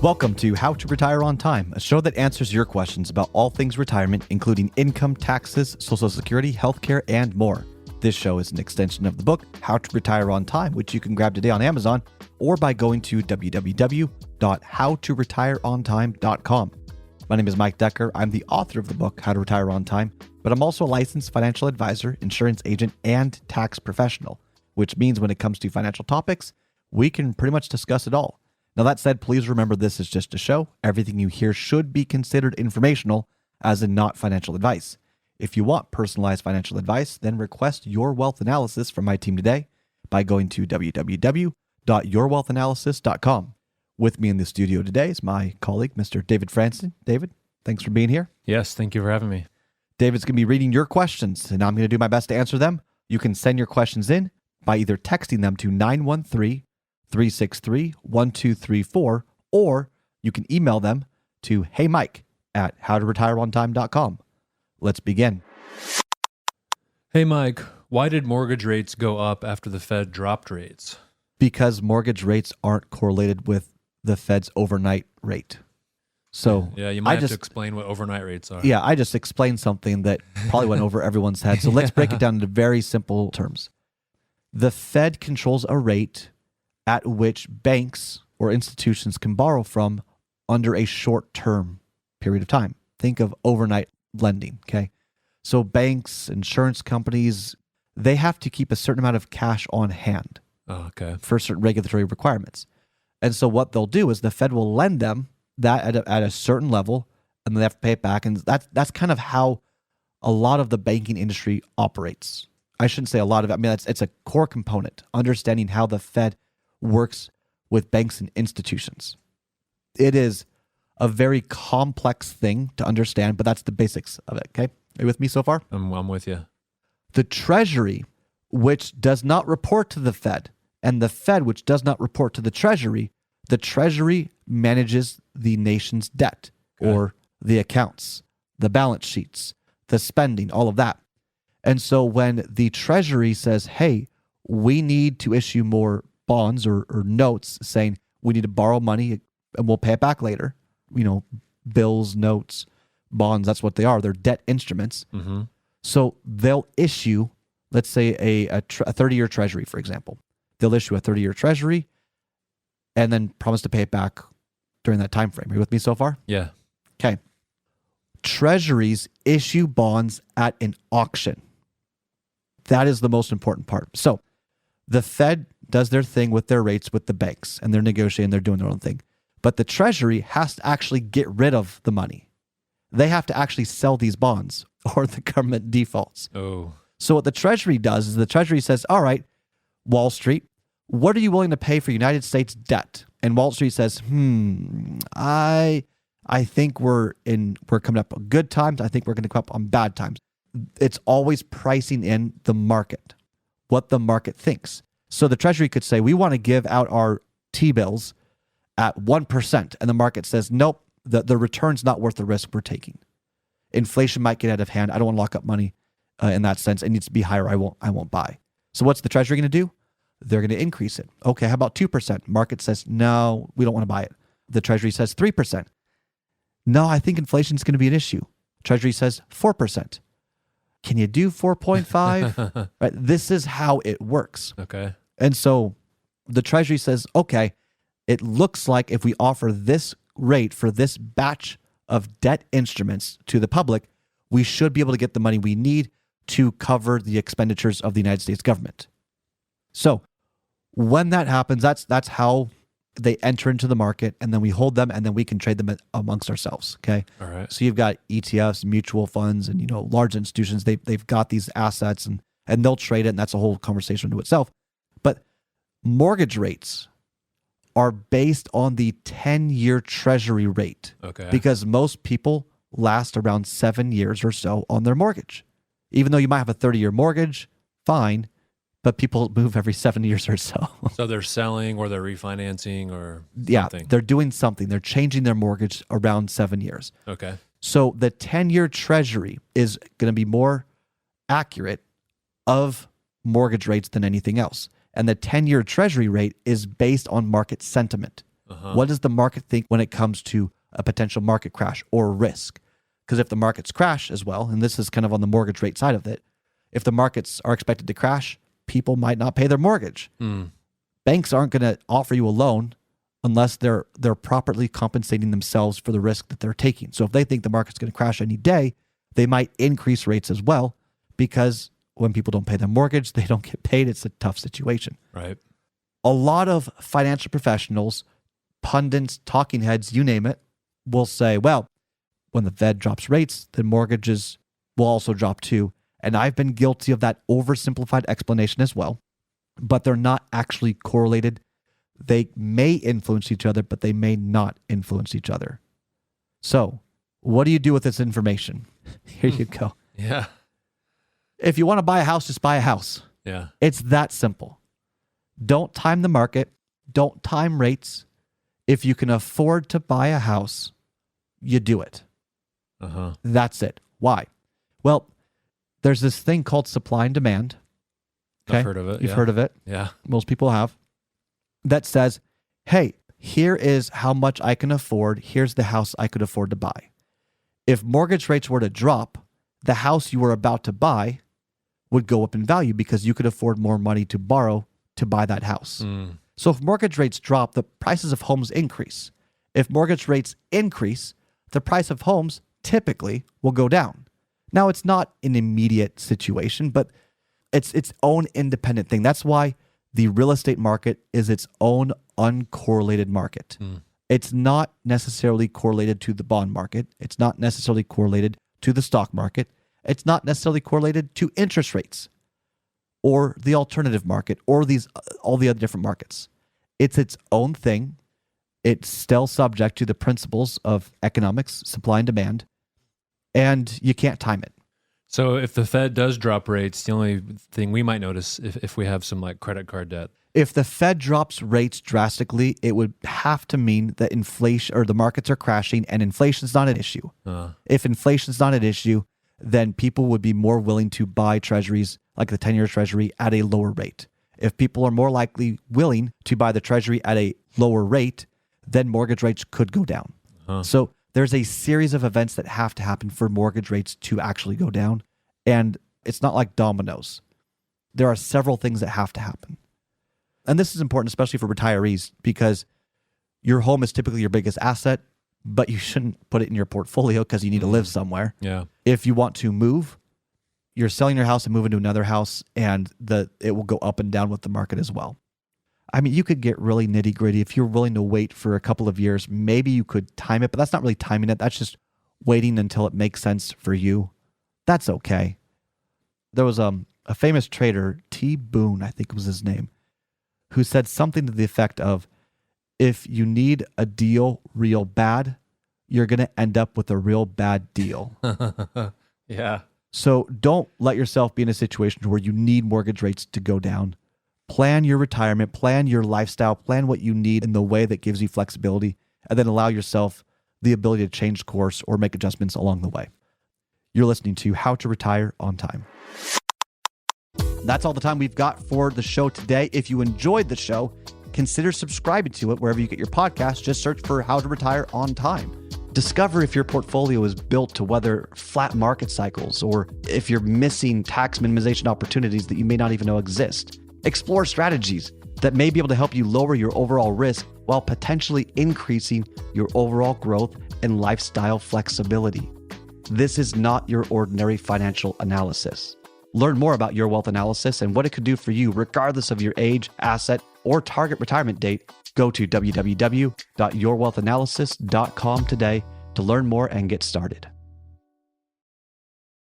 Welcome to How to Retire on Time, a show that answers your questions about all things retirement, including income, taxes, Social Security, healthcare, and more. This show is an extension of the book, How to Retire on Time, which you can grab today on Amazon or by going to www.howtoretireontime.com. My name is Mike Decker. I'm the author of the book, How to Retire on Time, but I'm also a licensed financial advisor, insurance agent, and tax professional, which means when it comes to financial topics, we can pretty much discuss it all. Now, that said, please remember this is just a show. Everything you hear should be considered informational, as in not financial advice. If you want personalized financial advice, then request your wealth analysis from my team today by going to www.yourwealthanalysis.com. With me in the studio today is my colleague, Mr. David Franson. David, thanks for being here. Yes, thank you for having me. David's going to be reading your questions, and I'm going to do my best to answer them. You can send your questions in by either texting them to 913-363-1234, or you can email them to heymike@howtoretireontime.com. Let's begin. Hey, Mike, why did mortgage rates go up after the Fed dropped rates? Because mortgage rates aren't correlated with the Fed's overnight rate. So yeah, you might have to explain what overnight rates are. Yeah, I just explained something that probably went over everyone's head. So let's break it down into very simple terms. The Fed controls a rate at which banks or institutions can borrow from under a short-term period of time. Think of overnight lending, okay? So banks, insurance companies, they have to keep a certain amount of cash on hand for certain regulatory requirements. And so what they'll do is the Fed will lend them that at a certain level, and they have to pay it back. And that's kind of how a lot of the banking industry operates. I shouldn't say a lot of it. I mean, it's a core component, understanding how the Fed works with banks and institutions. It is a very complex thing to understand, but that's the basics of it, okay? Are you with me so far? I'm with you. The Treasury, which does not report to the Fed, and the Fed, which does not report to the Treasury manages the nation's debt, or the accounts, the balance sheets, the spending, all of that. And so when the Treasury says, hey, we need to issue more bonds or notes saying we need to borrow money and we'll pay it back later, bills, notes, bonds, that's what they are. They're debt instruments. Mm-hmm. So they'll issue, let's say a 30-year Treasury, for example. They'll issue a 30-year Treasury and then promise to pay it back during that time frame. Are you with me so far? Yeah. Okay. Treasuries issue bonds at an auction. That is the most important part. So the Fed does their thing with their rates with the banks, and they're negotiating, they're doing their own thing. But the Treasury has to actually get rid of the money. They have to actually sell these bonds or the government defaults. Oh. So what the Treasury does is the Treasury says, all right, Wall Street, what are you willing to pay for United States debt? And Wall Street says, I think we're coming up on good times. I think we're going to come up on bad times. It's always pricing in the market, what the market thinks. So the Treasury could say, we want to give out our T-bills at 1%. And the market says, nope, the return's not worth the risk we're taking. Inflation might get out of hand. I don't want to lock up money in that sense. It needs to be higher. I won't buy. So what's the Treasury going to do? They're going to increase it. Okay, how about 2%? Market says, no, we don't want to buy it. The Treasury says 3%. No, I think inflation is going to be an issue. Treasury says 4%. Can you do 4.5? Right? This is how it works. Okay. And so the Treasury says, okay, it looks like if we offer this rate for this batch of debt instruments to the public, we should be able to get the money we need to cover the expenditures of the United States government. So when that happens, that's how they enter into the market, and then we hold them, and then we can trade them amongst ourselves. Okay. All right. So you've got ETFs, mutual funds, and large institutions. They've got these assets, and they'll trade it, and that's a whole conversation to itself. But mortgage rates are based on the 10-year Treasury rate. Okay. Because most people last around 7 years or so on their mortgage. Even though you might have a 30-year mortgage, fine, but people move every 7 years or so. So they're selling or they're refinancing or something. Yeah, they're doing something. They're changing their mortgage around 7 years. Okay. So the 10-year Treasury is going to be more accurate of mortgage rates than anything else. And the 10-year Treasury rate is based on market sentiment. What does the market think when it comes to a potential market crash or risk? Because if the markets crash as well, and this is kind of on the mortgage rate side of it, if the markets are expected to crash, people might not pay their mortgage. Banks aren't going to offer you a loan unless they're properly compensating themselves for the risk that they're taking. So if they think the market's going to crash any day, they might increase rates as well, because when people don't pay their mortgage, they don't get paid. It's a tough situation. Right. A lot of financial professionals, pundits, talking heads, you name it, will say, well, when the Fed drops rates, then mortgages will also drop too. And I've been guilty of that oversimplified explanation as well, but they're not actually correlated. They may influence each other, but they may not influence each other. So what do you do with this information? Here you go. Yeah. If you want to buy a house, just buy a house. Yeah. It's that simple. Don't time the market. Don't time rates. If you can afford to buy a house, you do it. That's it. Why? Well, there's this thing called supply and demand. Okay? I've heard of it. You've heard of it. Yeah. Most people have. That says, hey, here is how much I can afford. Here's the house I could afford to buy. If mortgage rates were to drop, the house you were about to buy would go up in value because you could afford more money to borrow to buy that house. So if mortgage rates drop, the prices of homes increase. If mortgage rates increase, the price of homes typically will go down. Now, it's not an immediate situation, but it's its own independent thing. That's why the real estate market is its own uncorrelated market. It's not necessarily correlated to the bond market. It's not necessarily correlated to the stock market. It's not necessarily correlated to interest rates or the alternative market or all the other different markets. It's its own thing. It's still subject to the principles of economics, supply and demand, and you can't time it. So if the Fed does drop rates, the only thing we might notice if we have some like credit card debt. If the Fed drops rates drastically, it would have to mean that inflation or the markets are crashing and inflation's not an issue. If inflation's not an issue, then people would be more willing to buy treasuries like the 10-year treasury at a lower rate. If people are more likely willing to buy the treasury at a lower rate, then mortgage rates could go down. So there's a series of events that have to happen for mortgage rates to actually go down. And it's not like dominoes. There are several things that have to happen. And this is important, especially for retirees, because your home is typically your biggest asset, but you shouldn't put it in your portfolio because you need to live somewhere. Yeah. If you want to move, you're selling your house and moving to another house, and it will go up and down with the market as well. I mean, you could get really nitty gritty. If you're willing to wait for a couple of years, maybe you could time it, but that's not really timing it. That's just waiting until it makes sense for you. That's okay. There was a famous trader, T. Boone, I think was his name, who said something to the effect of, if you need a deal real bad, you're going to end up with a real bad deal. Yeah. So don't let yourself be in a situation where you need mortgage rates to go down. Plan your retirement, plan your lifestyle, plan what you need in the way that gives you flexibility, and then allow yourself the ability to change course or make adjustments along the way. You're listening to How to Retire on Time. That's all the time we've got for the show today. If you enjoyed the show, consider subscribing to it wherever you get your podcasts. Just search for How to Retire on Time. Discover if your portfolio is built to weather flat market cycles, or if you're missing tax minimization opportunities that you may not even know exist. Explore strategies that may be able to help you lower your overall risk while potentially increasing your overall growth and lifestyle flexibility. This is not your ordinary financial analysis. Learn more about Your Wealth Analysis and what it could do for you regardless of your age, asset, or target retirement date. Go to www.yourwealthanalysis.com today to learn more and get started.